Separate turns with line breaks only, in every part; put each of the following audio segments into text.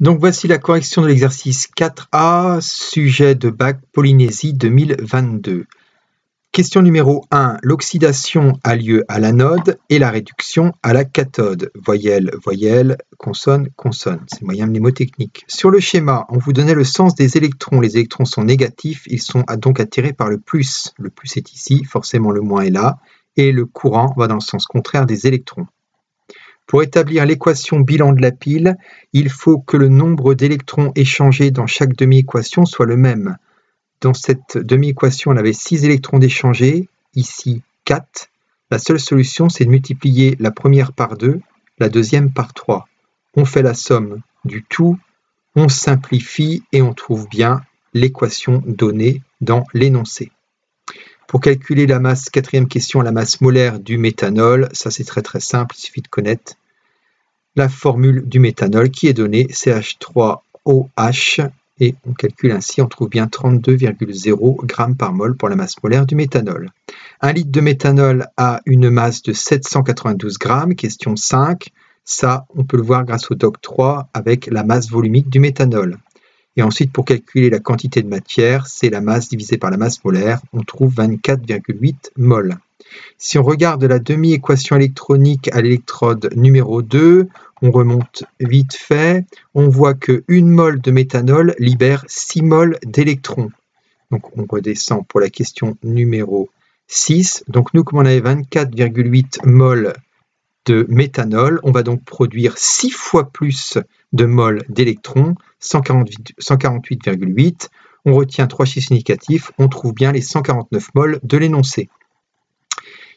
Donc voici la correction de l'exercice 4A, sujet de bac Polynésie 2022. Question numéro 1. L'oxydation a lieu à l'anode et la réduction à la cathode. Voyelle, voyelle, consonne, consonne. C'est le moyen mnémotechnique. Sur le schéma, on vous donnait le sens des électrons. Les électrons sont négatifs, ils sont donc attirés par le plus. Le plus est ici, forcément le moins est là. Et le courant va dans le sens contraire des électrons. Pour établir l'équation bilan de la pile, il faut que le nombre d'électrons échangés dans chaque demi-équation soit le même. Dans cette demi-équation, on avait 6 électrons d'échangés, ici 4. La seule solution, c'est de multiplier la première par 2, la deuxième par 3. On fait la somme du tout, on simplifie et on trouve bien l'équation donnée dans l'énoncé. Pour calculer la masse, quatrième question, la masse molaire du méthanol, ça c'est très simple, il suffit de connaître la formule du méthanol qui est donnée CH3OH et on calcule ainsi, on trouve bien 32,0 g par mol pour la masse molaire du méthanol. 1 litre de méthanol a une masse de 792 g, question 5. Ça, on peut le voir grâce au doc 3 avec la masse volumique du méthanol. Et ensuite, pour calculer la quantité de matière, c'est la masse divisée par la masse molaire, on trouve 24,8 mol. Si on regarde la demi-équation électronique à l'électrode numéro 2, on remonte vite fait, on voit que 1 mol de méthanol libère 6 mol d'électrons. Donc on redescend pour la question numéro 6. Donc nous, comme on avait 24,8 mol de méthanol, on va donc produire 6 fois plus de mol d'électrons, 148,8. On retient 3 chiffres significatifs, on trouve bien les 149 mol de l'énoncé.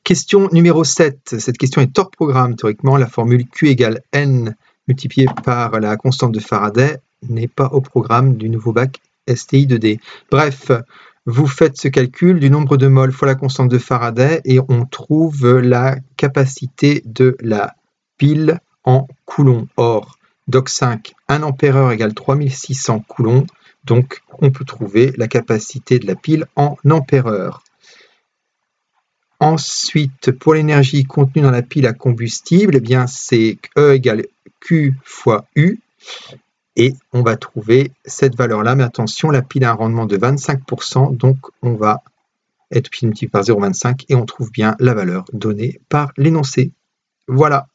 Question numéro 7. Cette question est hors programme. Théoriquement, la formule Q égale N multipliée par la constante de Faraday n'est pas au programme du nouveau bac STI 2D. Bref, vous faites ce calcul du nombre de moles fois la constante de Faraday et on trouve la capacité de la pile en coulombs. Or, doc 5, 1 ampère-heure égale 3600 coulombs. Donc, on peut trouver la capacité de la pile en ampère-heure. Ensuite, pour l'énergie contenue dans la pile à combustible, eh bien c'est E égale Q fois U. Et on va trouver cette valeur-là. Mais attention, la pile a un rendement de 25%. Donc, on va être multiplié par 0,25 et on trouve bien la valeur donnée par l'énoncé. Voilà.